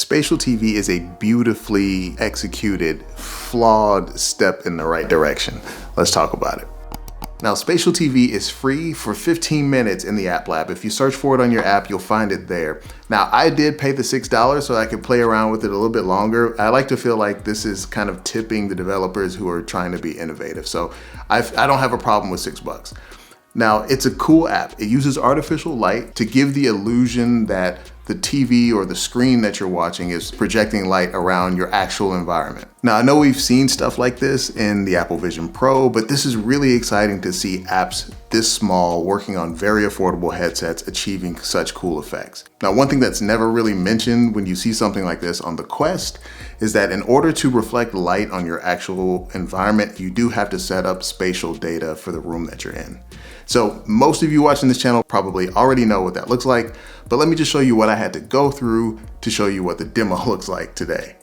Spatial TV is a beautifully executed, flawed step in the right direction. Let's talk about it. Now, Spatial TV is free for 15 minutes in the App Lab. If you search for it on your app, you'll find it there. Now, I did pay the $6 so I could play around with it a little bit longer. I like to feel like this is kind of tipping the developers who are trying to be innovative. So I don't have a problem with $6. Now, it's a cool app. It uses artificial light to give the illusion that the TV or the screen that you're watching is projecting light around your actual environment. Now, I know we've seen stuff like this in the Apple Vision Pro, but this is really exciting to see apps this small working on very affordable headsets achieving such cool effects. Now, one thing that's never really mentioned when you see something like this on the Quest is that in order to reflect light on your actual environment, you do have to set up spatial data for the room that you're in. So most of you watching this channel probably already know what that looks like, but let me just show you what I had to go through to show you what the demo looks like today.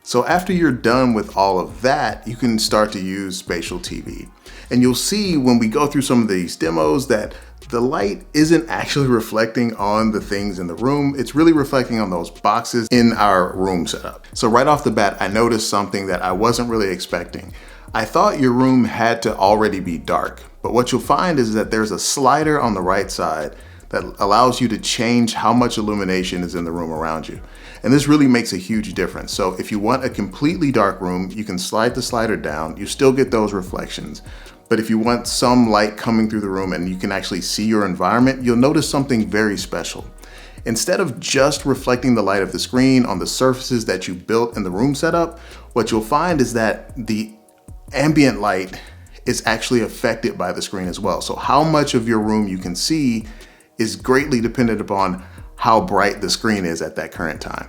So after you're done with all of that, you can start to use Spatial TV. And you'll see when we go through some of these demos that the light isn't actually reflecting on the things in the room. It's really reflecting on those boxes in our room setup. So right off the bat, I noticed something that I wasn't really expecting. I thought your room had to already be dark, but what you'll find is that there's a slider on the right side that allows you to change how much illumination is in the room around you. And this really makes a huge difference. So if you want a completely dark room, you can slide the slider down, you still get those reflections. But if you want some light coming through the room and you can actually see your environment, you'll notice something very special. Instead of just reflecting the light of the screen on the surfaces that you built in the room setup, what you'll find is that the ambient light is actually affected by the screen as well. So how much of your room you can see is greatly dependent upon how bright the screen is at that current time.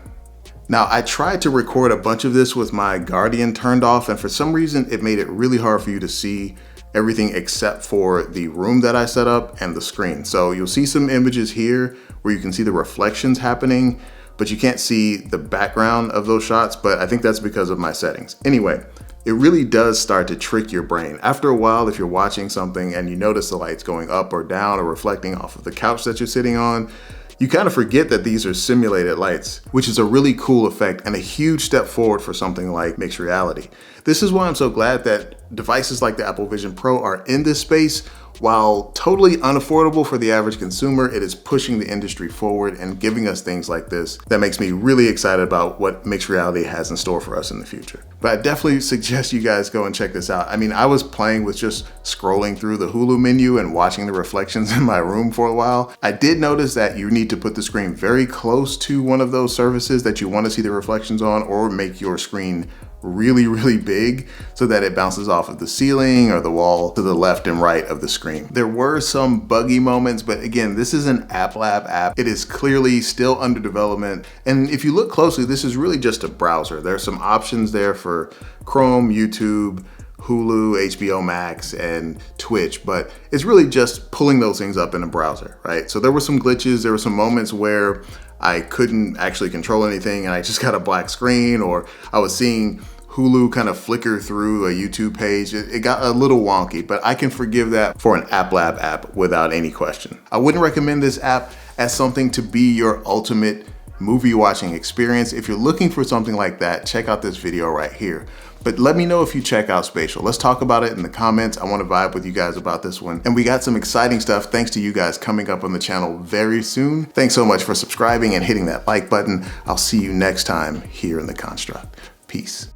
Now, I tried to record a bunch of this with my Guardian turned off, and for some reason it made it really hard for you to see everything except for the room that I set up and the screen. So you'll see some images here where you can see the reflections happening, but you can't see the background of those shots, but I think that's because of my settings. Anyway, it really does start to trick your brain. After a while, if you're watching something and you notice the lights going up or down or reflecting off of the couch that you're sitting on, you kind of forget that these are simulated lights, which is a really cool effect and a huge step forward for something like mixed reality. This is why I'm so glad that devices like the Apple Vision Pro are in this space. While totally unaffordable for the average consumer, it is pushing the industry forward and giving us things like this that makes me really excited about what mixed reality has in store for us in the future. But I definitely suggest you guys go and check this out. I mean, I was playing with just scrolling through the Hulu menu and watching the reflections in my room for a while. I did notice that you need to put the screen very close to one of those surfaces that you want to see the reflections on, or make your screen really big so that it bounces off of the ceiling or the wall to the left and right of the screen. There were some buggy moments, but again, this is an App Lab app. It is clearly still under development. And if you look closely, this is really just a browser. There's some options there for Chrome, YouTube, Hulu, HBO Max, and Twitch, but it's really just pulling those things up in a browser, right? So there were some glitches. There were some moments where I couldn't actually control anything and I just got a black screen, or I was seeing Hulu kind of flicker through a YouTube page. It got a little wonky, but I can forgive that for an App Lab app without any question. I wouldn't recommend this app as something to be your ultimate movie watching experience. If you're looking for something like that, check out this video right here. But let me know if you check out Spatial. Let's talk about it in the comments. I want to vibe with you guys about this one. And we got some exciting stuff thanks to you guys coming up on the channel very soon. Thanks so much for subscribing and hitting that like button. I'll see you next time here in The Construct. Peace.